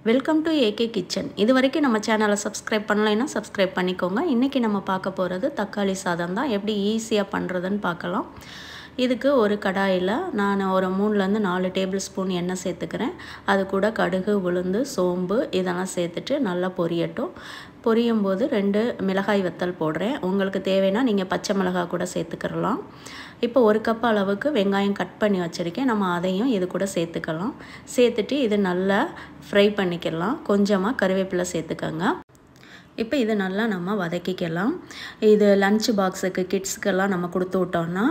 Welcome to AK kitchen. இது வரைக்கும் நம்ம சேனலை சப்ஸ்கிரைப் பண்ணலைன்னா சப்ஸ்கிரைப் பண்ணிக்கோங்க. இன்றைக்கி நம்ம பார்க்க போகிறது தக்காளி சாதம் தான். எப்படி ஈஸியாக பண்ணுறதுன்னு பார்க்கலாம். இதுக்கு ஒரு கடாயில் நான் ஒரு 3லேருந்து 4 டேபிள் ஸ்பூன் எண்ணெய் சேர்த்துக்கிறேன். அது கூட கடுகு, உளுந்து, சோம்பு இதெல்லாம் சேர்த்துட்டு நல்லா பொரியட்டும். பொரியும் போது 2 மிளகாய் வத்தல் போடுறேன். உங்களுக்கு தேவைன்னா நீங்கள் பச்சை மிளகாய் கூட சேர்த்துக்கிறலாம். இப்போ 1 கப் அளவுக்கு வெங்காயம் கட் பண்ணி வச்சுருக்கேன். நம்ம அதையும் இது கூட சேர்த்துக்கலாம். சேர்த்துட்டு இது நல்லா ஃப்ரை பண்ணிக்கலாம். கொஞ்சமாக கருவேப்பிலை சேர்த்துக்கோங்க. இப்போ இது நல்லா நம்ம வதக்கிக்கலாம். இது லஞ்ச் பாக்ஸுக்கு கிட்ஸுக்கெல்லாம் நம்ம கொடுத்து விட்டோம்னா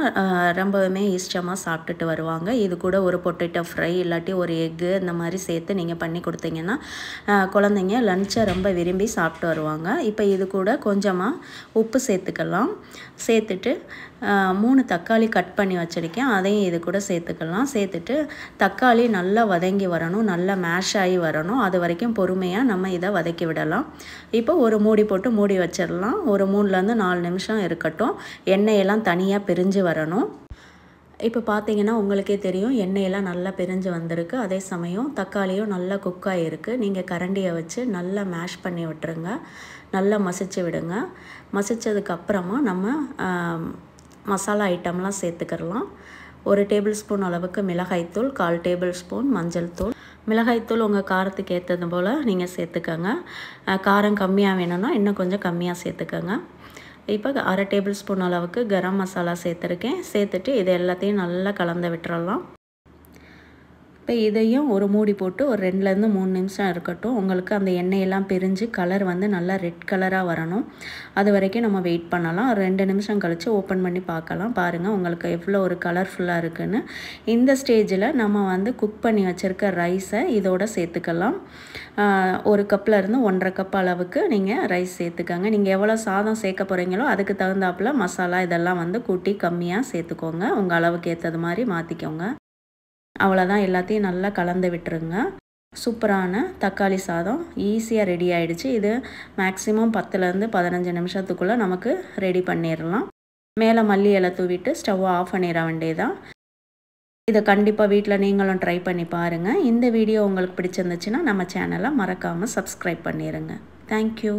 ரொம்பவுமே இஷ்டமாக சாப்பிட்டுட்டு வருவாங்க. இது கூட ஒரு பொட்டேட்டோ ஃப்ரை இல்லாட்டி ஒரு எக்கு இந்த மாதிரி சேர்த்து நீங்கள் பண்ணி கொடுத்தீங்கன்னா குழந்தைங்க லஞ்சை ரொம்ப விரும்பி சாப்பிட்டு வருவாங்க. இப்போ இது கூட கொஞ்சமாக உப்பு சேர்த்துக்கலாம். சேர்த்துட்டு 3 தக்காளி கட் பண்ணி வச்சுருக்கேன். அதையும் இது கூட சேர்த்துக்கலாம். சேர்த்துட்டு தக்காளி நல்லா வதங்கி வரணும், நல்லா மேஷ் ஆகி வரணும். அது வரைக்கும் பொறுமையாக நம்ம இதை வதக்கி விடலாம். இப்போ ஒரு மூடி போட்டு மூடி வச்சிடலாம். ஒரு 3லேருந்து 4 நிமிஷம் இருக்கட்டும். எண்ணெயெல்லாம் தனியாக பிரிஞ்சு வரணும். இப்போ பார்த்தீங்கன்னா உங்களுக்கே தெரியும், எண்ணெயெல்லாம் நல்லா பிரிஞ்சு வந்திருக்கு. அதே சமயம் தக்காளியும் நல்லா குக் ஆகிருக்கு. நீங்கள் கரண்டியை வச்சு நல்லா மேஷ் பண்ணி விட்டுருங்க. நல்லா மசிச்சு விடுங்க. மசித்ததுக்கப்புறமா நம்ம மசாலா ஐட்டம்லாம் சேர்த்துக்கிறலாம். 1 டேபிள் ஸ்பூன் அளவுக்கு மிளகாய்த்தூள், 1/4 டேபிள் ஸ்பூன் மஞ்சள் தூள். மிளகாய்த்தூள் உங்கள் காரத்துக்கு ஏற்றது போல் நீங்கள் சேர்த்துக்கோங்க. காரம் கம்மியாக வேணும்னா இன்னும் கொஞ்சம் கம்மியாக சேர்த்துக்கோங்க. இப்போ 1/2 டேபிள் ஸ்பூன் அளவுக்கு கரம் மசாலா சேர்த்துருக்கேன். சேர்த்துட்டு இது எல்லாத்தையும் நல்லா கலந்து விட்டுறலாம். இப்போ இதையும் ஒரு மூடி போட்டு ஒரு 2லேருந்து 3 நிமிஷம் இருக்கட்டும். உங்களுக்கு அந்த எண்ணெயெல்லாம் பிரிஞ்சு கலர் வந்து நல்லா ரெட் கலராக வரணும். அது வரைக்கும் நம்ம வெயிட் பண்ணலாம். 2 நிமிஷம் கழித்து ஓப்பன் பண்ணி பார்க்கலாம். பாருங்கள் உங்களுக்கு எவ்வளோ ஒரு கலர்ஃபுல்லாக இருக்குதுன்னு. இந்த ஸ்டேஜில் நம்ம வந்து குக் பண்ணி வச்சுருக்க ரைஸை இதோட சேர்த்துக்கலாம். 1 கப்லேருந்து 1.5 கப் அளவுக்கு நீங்கள் ரைஸ் சேர்த்துக்கோங்க. நீங்கள் எவ்வளோ சாதம் சேர்க்க போகிறீங்களோ அதுக்கு தகுந்தாப்பில் மசாலா இதெல்லாம் வந்து கூட்டி கம்மியாக சேர்த்துக்கோங்க. உங்கள் அளவுக்கு ஏற்றது மாதிரி மாற்றிக்கோங்க. அவ்வளோதான், எல்லாத்தையும் நல்லா கலந்து விட்டுருங்க. சூப்பரான தக்காளி சாதம் ஈஸியாக ரெடி ஆகிடுச்சு. இது மேக்ஸிமம் 10லேருந்து 15 நிமிஷத்துக்குள்ளே நமக்கு ரெடி பண்ணிடலாம். மேலே மல்லி இலை தூவிட்டு ஸ்டவ்வை ஆஃப் பண்ணிட வேண்டியதான். இதை கண்டிப்பாக வீட்டில் நீங்களும் ட்ரை பண்ணி பாருங்கள். இந்த வீடியோ உங்களுக்கு பிடிச்சிருந்துச்சுன்னா நம்ம சேனலை மறக்காமல் சப்ஸ்கிரைப் பண்ணிடுங்க. தேங்க்யூ.